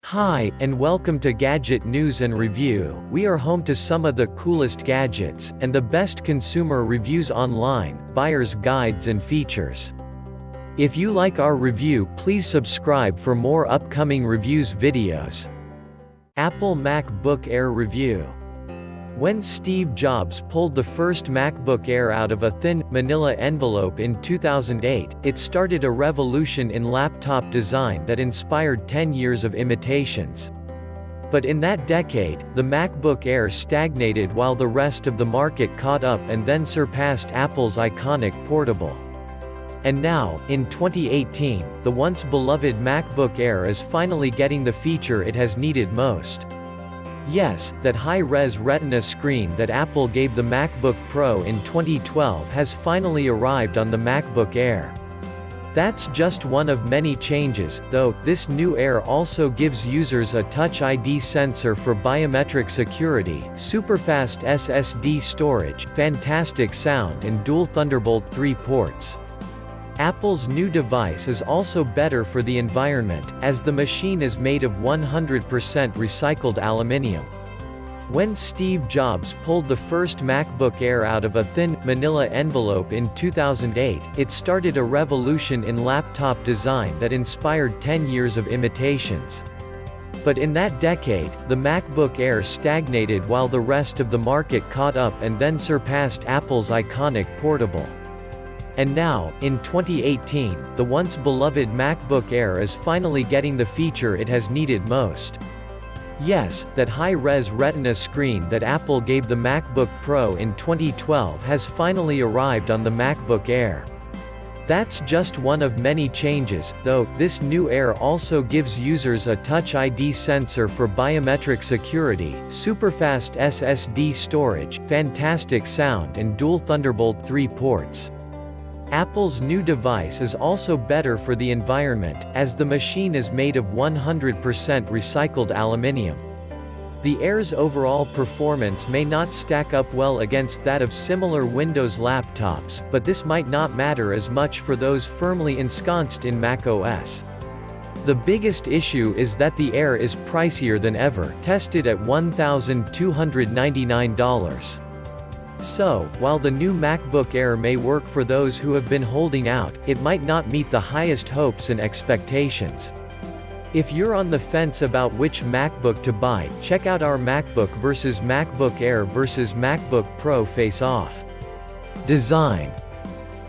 Hi, and welcome to Gadget News and Review. We are home to some of the coolest gadgets, and the best consumer reviews online, buyer's guides and features. If you like our review, please subscribe for more upcoming reviews videos. Apple MacBook Air Review. When Steve Jobs pulled the first MacBook Air out of a thin, manila envelope in 2008, it started a revolution in laptop design that inspired 10 years of imitations. But in that decade, the MacBook Air stagnated while the rest of the market caught up and then surpassed Apple's iconic portable. And now, in 2018, the once beloved MacBook Air is finally getting the feature it has needed most. Yes, that high-res Retina screen that Apple gave the MacBook Pro in 2012 has finally arrived on the MacBook Air. That's just one of many changes, though. This new Air also gives users a Touch ID sensor for biometric security, superfast SSD storage, fantastic sound and dual Thunderbolt 3 ports. Apple's new device is also better for the environment, as the machine is made of 100% recycled aluminium. When Steve Jobs pulled the first MacBook Air out of a thin, manila envelope in 2008, it started a revolution in laptop design that inspired 10 years of imitations. But in that decade, the MacBook Air stagnated while the rest of the market caught up and then surpassed Apple's iconic portable. And now, in 2018, the once beloved MacBook Air is finally getting the feature it has needed most. Yes, that high-res Retina screen that Apple gave the MacBook Pro in 2012 has finally arrived on the MacBook Air. That's just one of many changes, though. This new Air also gives users a Touch ID sensor for biometric security, superfast SSD storage, fantastic sound and dual Thunderbolt 3 ports. Apple's new device is also better for the environment, as the machine is made of 100% recycled aluminium. The Air's overall performance may not stack up well against that of similar Windows laptops, but this might not matter as much for those firmly ensconced in macOS. The biggest issue is that the Air is pricier than ever, tested at $1,299. So, while the new MacBook Air may work for those who have been holding out, it might not meet the highest hopes and expectations. If you're on the fence about which MacBook to buy, check out our MacBook vs. MacBook Air vs. MacBook Pro face-off. Design.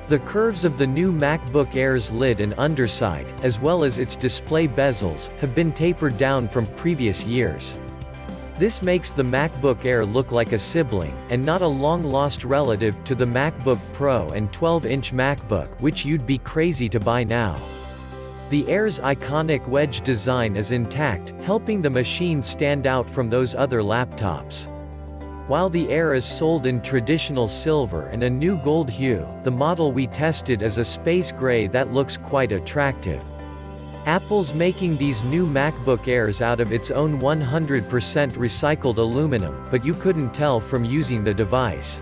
The curves of the new MacBook Air's lid and underside, as well as its display bezels, have been tapered down from previous years. This makes the MacBook Air look like a sibling, and not a long-lost relative to the MacBook Pro and 12-inch MacBook, which you'd be crazy to buy now. The Air's iconic wedge design is intact, helping the machine stand out from those other laptops. While the Air is sold in traditional silver and a new gold hue, the model we tested is a space gray that looks quite attractive. Apple's making these new MacBook Airs out of its own 100% recycled aluminum, but you couldn't tell from using the device.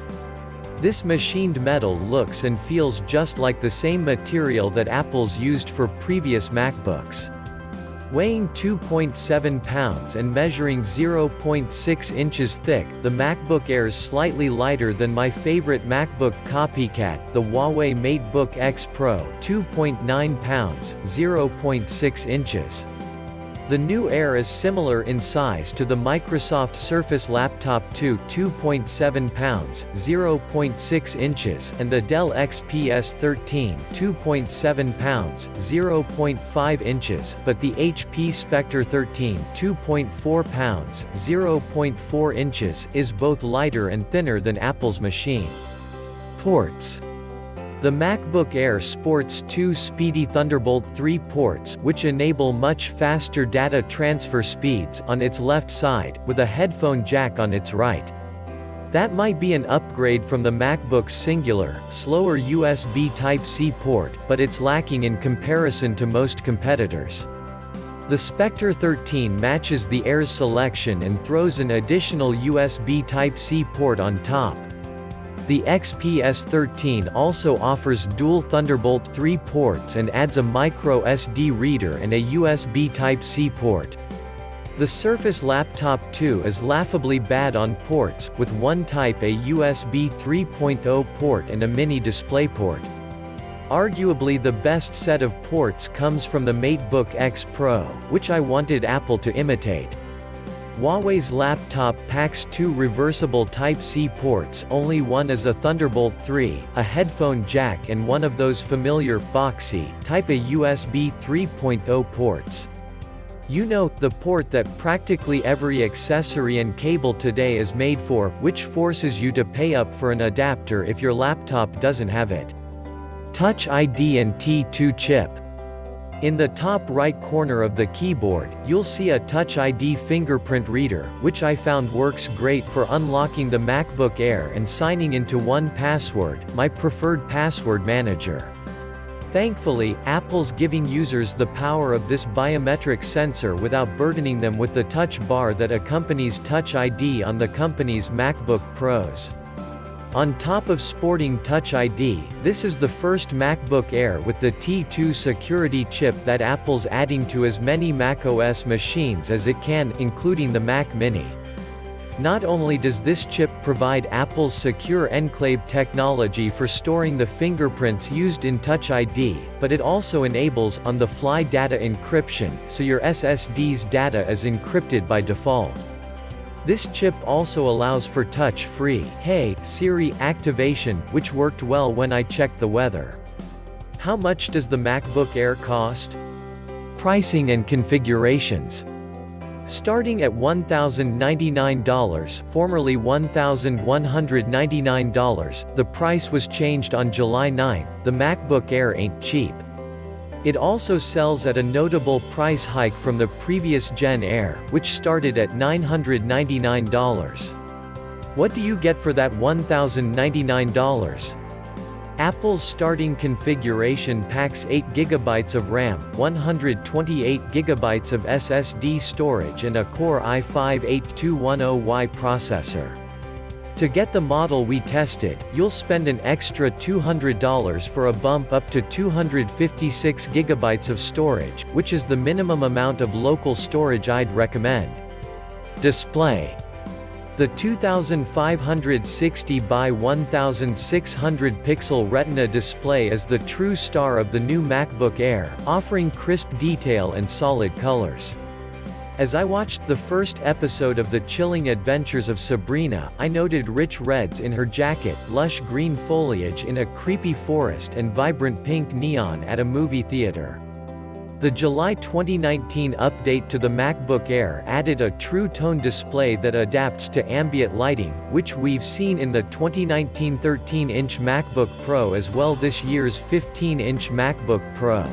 This machined metal looks and feels just like the same material that Apple's used for previous MacBooks. Weighing 2.7 pounds and measuring 0.6 inches thick, the MacBook Air is slightly lighter than my favorite MacBook copycat, the Huawei MateBook X Pro, 2.9 pounds, 0.6 inches. The new Air is similar in size to the Microsoft Surface Laptop 2, 2.7 pounds, 0.6 inches, and the Dell XPS 13, 2.7 pounds, 0.5 inches, but the HP Spectre 13, 2.4 pounds, 0.4 inches, is both lighter and thinner than Apple's machine. Ports. The MacBook Air sports two speedy Thunderbolt 3 ports, which enable much faster data transfer speeds, on its left side, with a headphone jack on its right. That might be an upgrade from the MacBook's singular, slower USB Type-C port, but it's lacking in comparison to most competitors. The Spectre 13 matches the Air's selection and throws an additional USB Type-C port on top. The XPS 13 also offers dual Thunderbolt 3 ports and adds a micro SD reader and a USB Type-C port. The Surface Laptop 2 is laughably bad on ports, with one type A USB 3.0 port and a mini DisplayPort. Arguably the best set of ports comes from the MacBook X Pro, which I wanted Apple to imitate. Huawei's laptop packs two reversible Type-C ports, only one is a Thunderbolt 3, a headphone jack and one of those familiar, boxy, Type A USB 3.0 ports. You know, the port that practically every accessory and cable today is made for, which forces you to pay up for an adapter if your laptop doesn't have it. Touch ID and T2 chip. In the top right corner of the keyboard, you'll see a Touch ID fingerprint reader, which I found works great for unlocking the MacBook Air and signing into 1Password, my preferred password manager. Thankfully, Apple's giving users the power of this biometric sensor without burdening them with the touch bar that accompanies Touch ID on the company's MacBook Pros. On top of sporting Touch ID, this is the first MacBook Air with the T2 security chip that Apple's adding to as many macOS machines as it can, including the Mac Mini. Not only does this chip provide Apple's secure enclave technology for storing the fingerprints used in Touch ID, but it also enables on-the-fly data encryption, so your SSD's data is encrypted by default. This chip also allows for touch-free "Hey, Siri" activation, which worked well when I checked the weather. How much does the MacBook Air cost? Pricing and configurations. Starting at $1,099, formerly $1,199, the price was changed on July 9. The MacBook Air ain't cheap. It also sells at a notable price hike from the previous Gen Air, which started at $999. What do you get for that $1,099? Apple's starting configuration packs 8GB of RAM, 128GB of SSD storage and a Core i5-8210Y processor. To get the model we tested, you'll spend an extra $200 for a bump up to 256GB of storage, which is the minimum amount of local storage I'd recommend. Display. The 2560 by 1600 pixel Retina display is the true star of the new MacBook Air, offering crisp detail and solid colors. As I watched the first episode of The Chilling Adventures of Sabrina, I noted rich reds in her jacket, lush green foliage in a creepy forest and vibrant pink neon at a movie theater. The July 2019 update to the MacBook Air added a True Tone display that adapts to ambient lighting, which we've seen in the 2019 13-inch MacBook Pro as well this year's 15-inch MacBook Pro.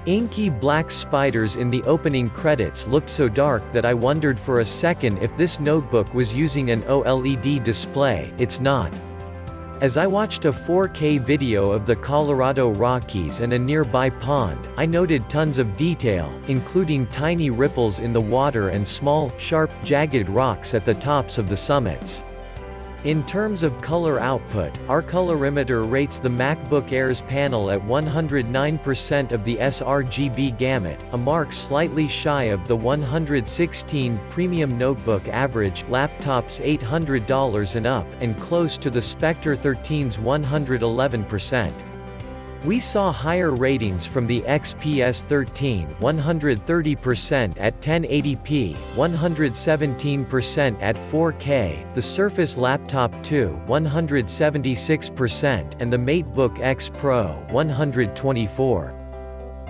Inky black spiders in the opening credits looked so dark that I wondered for a second if this notebook was using an OLED display. It's not. As I watched a 4K video of the Colorado Rockies and a nearby pond, I noted tons of detail, including tiny ripples in the water and small, sharp, jagged rocks at the tops of the summits. In terms of color output, our colorimeter rates the MacBook Air's panel at 109% of the sRGB gamut, a mark slightly shy of the 116 premium notebook average, laptops $800 and up, and close to the Spectre 13's 111%. We saw higher ratings from the XPS 13, 130% at 1080p, 117% at 4K, the Surface Laptop 2, 176%, and the MacBook X Pro, 124%.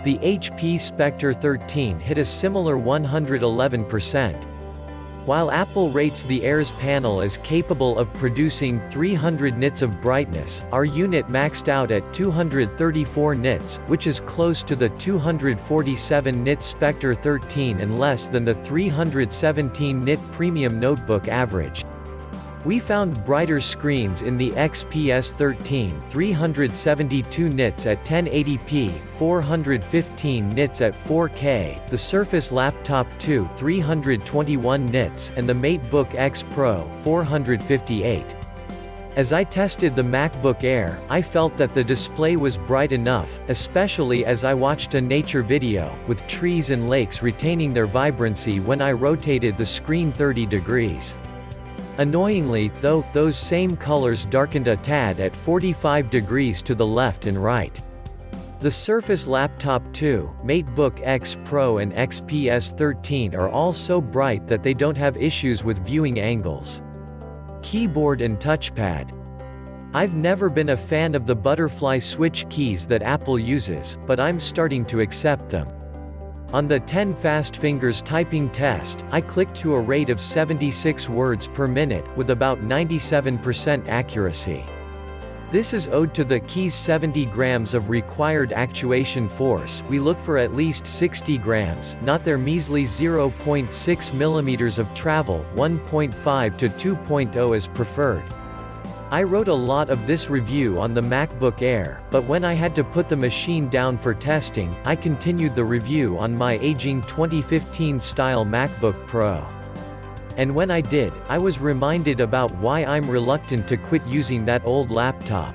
The HP Spectre 13 hit a similar 111%. While Apple rates the Air's panel as capable of producing 300 nits of brightness, our unit maxed out at 234 nits, which is close to the 247 nit Spectre 13 and less than the 317 nit premium notebook average. We found brighter screens in the XPS 13, 372 nits at 1080p, 415 nits at 4K, the Surface Laptop 2, 321 nits, and the MacBook X Pro, 458. As I tested the MacBook Air, I felt that the display was bright enough, especially as I watched a nature video, with trees and lakes retaining their vibrancy when I rotated the screen 30 degrees. Annoyingly, though, those same colors darkened a tad at 45 degrees to the left and right. The Surface Laptop 2, MacBook X Pro and XPS 13 are all so bright that they don't have issues with viewing angles. Keyboard and touchpad. I've never been a fan of the butterfly switch keys that Apple uses, but I'm starting to accept them. On the 10 fast fingers typing test, I clicked to a rate of 76 words per minute, with about 97% accuracy. This is owed to the key's 70 grams of required actuation force. We look for at least 60 grams, not their measly 0.6 millimeters of travel. 1.5 to 2.0 is preferred. I wrote a lot of this review on the MacBook Air, but when I had to put the machine down for testing, I continued the review on my aging 2015 style MacBook Pro. And when I did, I was reminded about why I'm reluctant to quit using that old laptop.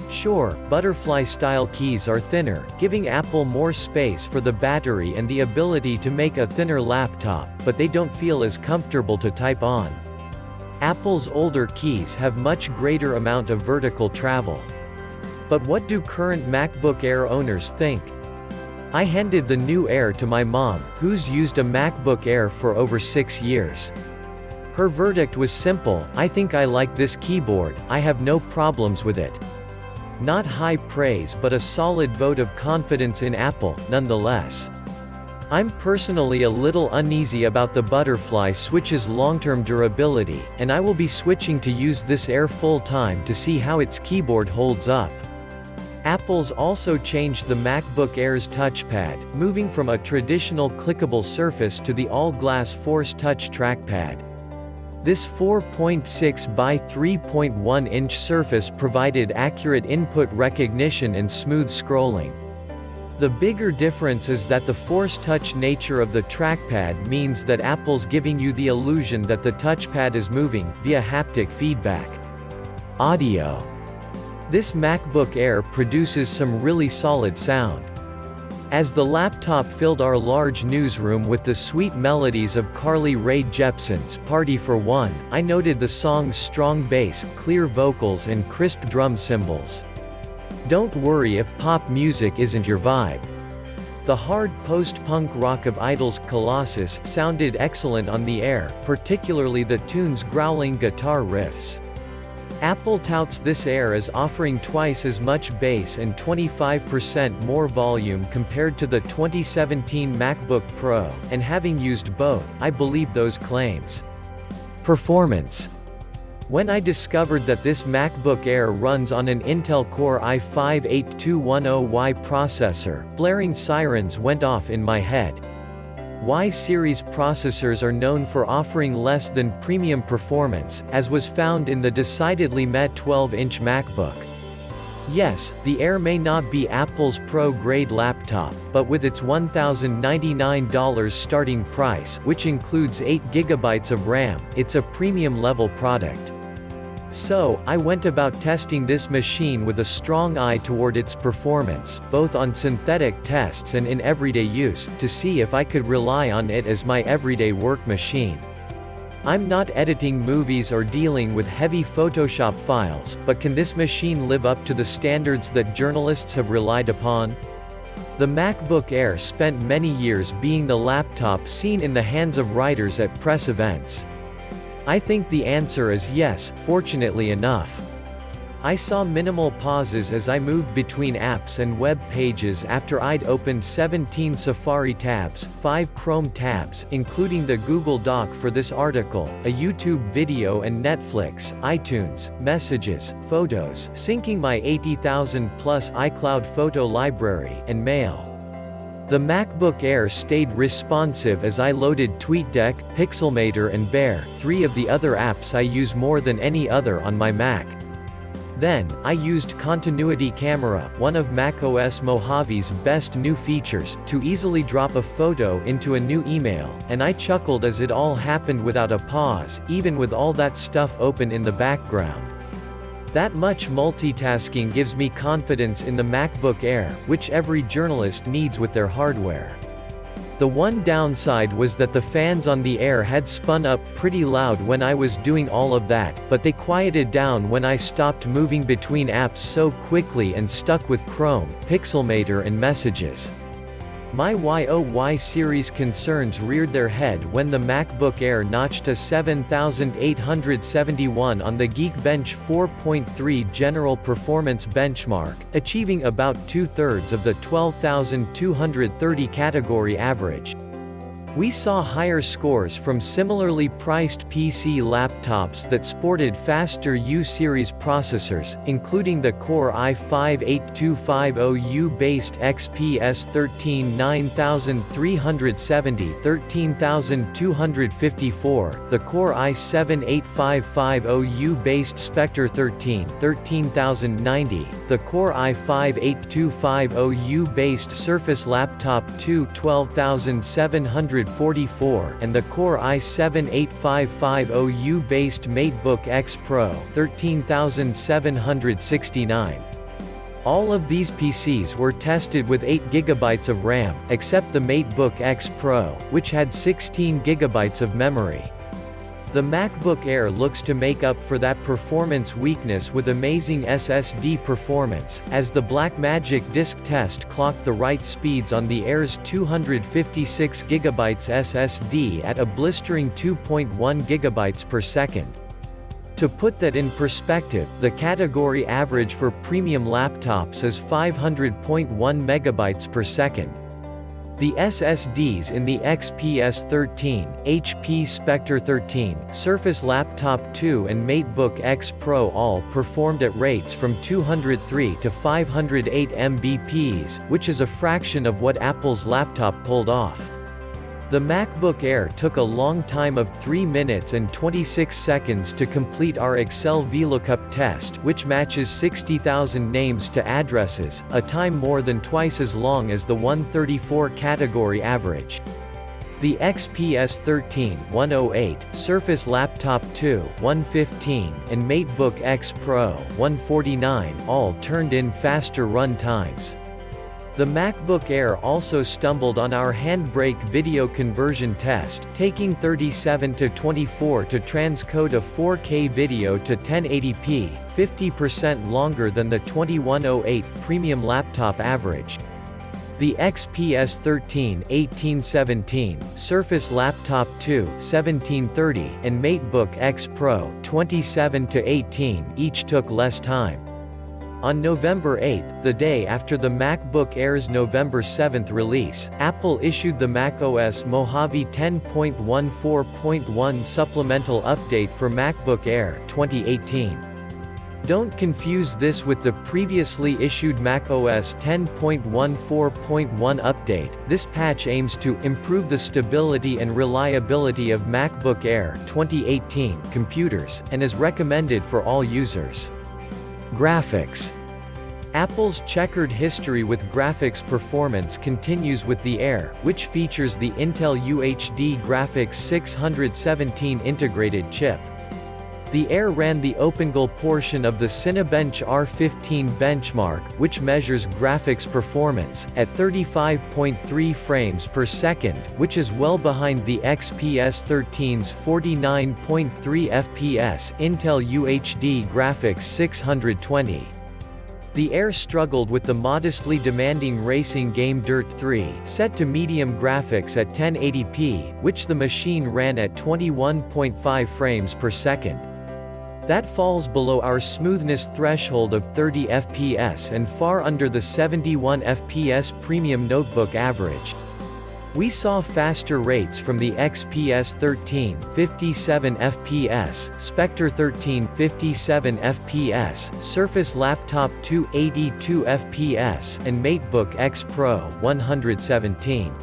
Sure, butterfly-style keys are thinner, giving Apple more space for the battery and the ability to make a thinner laptop, but they don't feel as comfortable to type on. Apple's older keys have much greater amount of vertical travel. But what do current MacBook Air owners think? I handed the new Air to my mom, who's used a MacBook Air for over 6 years. Her verdict was simple: I think I like this keyboard, I have no problems with it. Not high praise but a solid vote of confidence in Apple, nonetheless. I'm personally a little uneasy about the butterfly switch's long-term durability, and I will be switching to use this Air full-time to see how its keyboard holds up. Apple's also changed the MacBook Air's touchpad, moving from a traditional clickable surface to the all-glass Force Touch trackpad. This 4.6 by 3.1 inch surface provided accurate input recognition and smooth scrolling. The bigger difference is that the Force Touch nature of the trackpad means that Apple's giving you the illusion that the touchpad is moving, via haptic feedback. Audio. This MacBook Air produces some really solid sound. As the laptop filled our large newsroom with the sweet melodies of Carly Rae Jepsen's Party for One, I noted the song's strong bass, clear vocals and crisp drum cymbals. Don't worry if pop music isn't your vibe. The hard post-punk rock of Idol's Colossus sounded excellent on the Air, particularly the tune's growling guitar riffs. Apple touts this Air as offering twice as much bass and 25% more volume compared to the 2017 MacBook Pro, and having used both, I believe those claims. Performance. When I discovered that this MacBook Air runs on an Intel Core i5-8210Y processor, blaring sirens went off in my head. Y-series processors are known for offering less than premium performance, as was found in the decidedly meh 12-inch MacBook. Yes, the Air may not be Apple's pro-grade laptop, but with its $1,099 starting price, which includes 8 GB of RAM, it's a premium-level product. So, I went about testing this machine with a strong eye toward its performance, both on synthetic tests and in everyday use, to see if I could rely on it as my everyday work machine. I'm not editing movies or dealing with heavy Photoshop files, but can this machine live up to the standards that journalists have relied upon? The MacBook Air spent many years being the laptop seen in the hands of writers at press events. I think the answer is yes, fortunately enough. I saw minimal pauses as I moved between apps and web pages after I'd opened 17 Safari tabs, 5 Chrome tabs, including the Google Doc for this article, a YouTube video and Netflix, iTunes, Messages, Photos, syncing my 80,000-plus iCloud photo library, and Mail. The MacBook Air stayed responsive as I loaded TweetDeck, Pixelmator and Bear, 3 of the other apps I use more than any other on my Mac. Then, I used Continuity Camera, one of macOS Mojave's best new features, to easily drop a photo into a new email, and I chuckled as it all happened without a pause, even with all that stuff open in the background. That much multitasking gives me confidence in the MacBook Air, which every journalist needs with their hardware. The one downside was that the fans on the Air had spun up pretty loud when I was doing all of that, but they quieted down when I stopped moving between apps so quickly and stuck with Chrome, Pixelmator and Messages. My Y series concerns reared their head when the MacBook Air notched a 7,871 on the Geekbench 4.3 general performance benchmark, achieving about 2/3 of the 12,230 category average. We saw higher scores from similarly priced PC laptops that sported faster U-series processors, including the Core i5-8250U-based XPS 13 9370 13254, the Core i7-8550U-based Spectre 13 13090, the Core i5-8250U-based Surface Laptop 2 12744, and the Core i7-8550U-based MacBook X Pro 13769. All of these PCs were tested with 8 GB of RAM, except the MacBook X Pro, which had 16 GB of memory. The MacBook Air looks to make up for that performance weakness with amazing SSD performance, as the Blackmagic disk test clocked the write speeds on the Air's 256 GB SSD at a blistering 2.1 GB per second. To put that in perspective, the category average for premium laptops is 500.1 MB per second. The SSDs in the XPS 13, HP Spectre 13, Surface Laptop 2 and MacBook X Pro all performed at rates from 203 to 508 Mbps, which is a fraction of what Apple's laptop pulled off. The MacBook Air took a long time of 3 minutes and 26 seconds to complete our Excel VLOOKUP test, which matches 60,000 names to addresses, a time more than twice as long as the 134 category average. The XPS 13 108, Surface Laptop 2 115, and MacBook X Pro 149 all turned in faster run times. The MacBook Air also stumbled on our Handbrake video conversion test, taking 37 to 24 to transcode a 4K video to 1080p, 50% longer than the 2108 premium laptop average. The XPS 13 1817, Surface Laptop 2 1730, and MacBook X Pro 27 to 18 each took less time. On November 8, the day after the MacBook Air's November 7 release, Apple issued the macOS Mojave 10.14.1 supplemental update for MacBook Air 2018. Don't confuse this with the previously issued macOS 10.14.1 update. This patch aims to improve the stability and reliability of MacBook Air 2018 computers, and is recommended for all users. Graphics. Apple's checkered history with graphics performance continues with the Air, which features the Intel UHD Graphics 617 integrated chip. The Air ran the OpenGL portion of the Cinebench R15 benchmark, which measures graphics performance, at 35.3 frames per second, which is well behind the XPS 13's 49.3 FPS Intel UHD Graphics 620. The Air struggled with the modestly demanding racing game Dirt 3, set to medium graphics at 1080p, which the machine ran at 21.5 frames per second. That falls below our smoothness threshold of 30 FPS and far under the 71 FPS premium notebook average. We saw faster rates from the XPS 13 57 FPS, Spectre 13 57 FPS, Surface Laptop 2 82 FPS, and MacBook X Pro 117.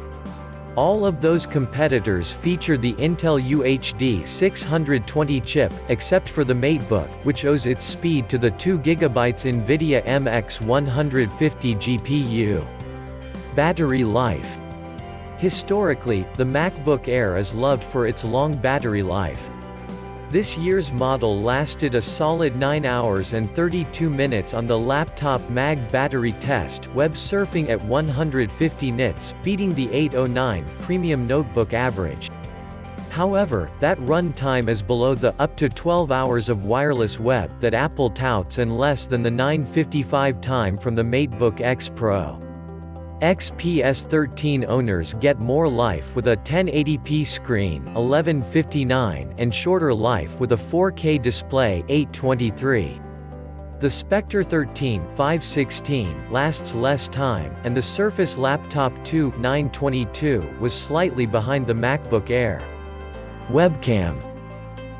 All of those competitors feature the Intel UHD 620 chip, except for the MacBook, which owes its speed to the 2 GB NVIDIA MX150 GPU. Battery life. Historically, the MacBook Air is loved for its long battery life. This year's model lasted a solid 9 hours and 32 minutes on the laptop mag battery test, web surfing at 150 nits, beating the 809 premium notebook average. However, that run time is below the up to 12 hours of wireless web that Apple touts and less than the 9:55 time from the MacBook X Pro. XPS 13 owners get more life with a 1080p screen 1159 and shorter life with a 4K display 823. The Spectre 13 516 lasts less time, and the Surface Laptop 2 922 was slightly behind the MacBook Air. Webcam.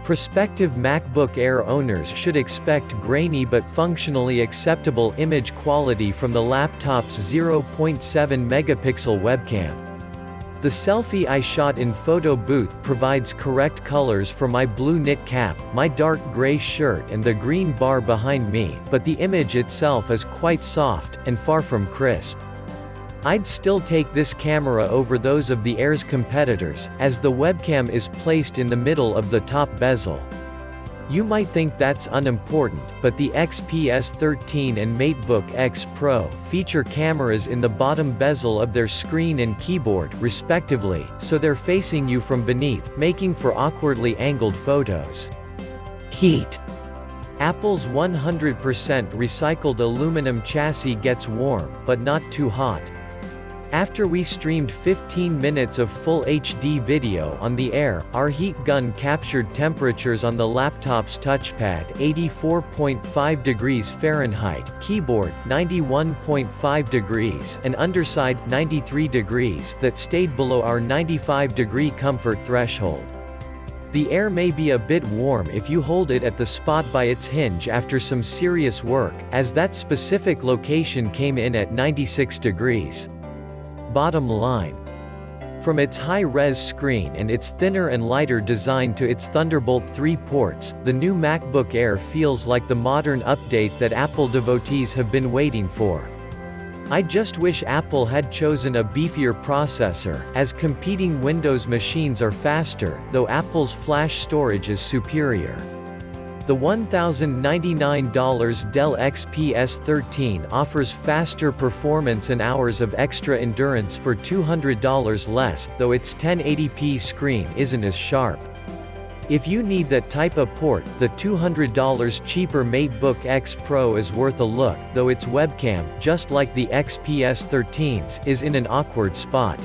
Prospective MacBook Air owners should expect grainy but functionally acceptable image quality from the laptop's 0.7 megapixel webcam. The selfie I shot in photo booth provides correct colors for my blue knit cap, my dark gray shirt and the green bar behind me, but the image itself is quite soft, and far from crisp. I'd still take this camera over those of the Air's competitors, as the webcam is placed in the middle of the top bezel. You might think that's unimportant, but the XPS 13 and MacBook X Pro feature cameras in the bottom bezel of their screen and keyboard, respectively, so they're facing you from beneath, making for awkwardly angled photos. Heat. Apple's 100% recycled aluminum chassis gets warm, but not too hot. After we streamed 15 minutes of full HD video on the Air, our heat gun captured temperatures on the laptop's touchpad 84.5 degrees Fahrenheit, keyboard 91.5 degrees, and underside 93 degrees that stayed below our 95-degree comfort threshold. The Air may be a bit warm if you hold it at the spot by its hinge after some serious work, as that specific location came in at 96 degrees. Bottom line. From its high-res screen and its thinner and lighter design to its Thunderbolt 3 ports, the new MacBook Air feels like the modern update that Apple devotees have been waiting for. I just wish Apple had chosen a beefier processor, as competing Windows machines are faster, though Apple's flash storage is superior. The $1,099 Dell XPS 13 offers faster performance and hours of extra endurance for $200 less, though its 1080p screen isn't as sharp. If you need that type of port, the $200 cheaper MacBook X Pro is worth a look, though its webcam, just like the XPS 13's, is in an awkward spot.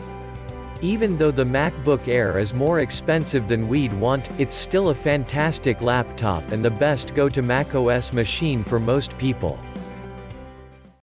Even though the MacBook Air is more expensive than we'd want, it's still a fantastic laptop and the best go-to macOS machine for most people.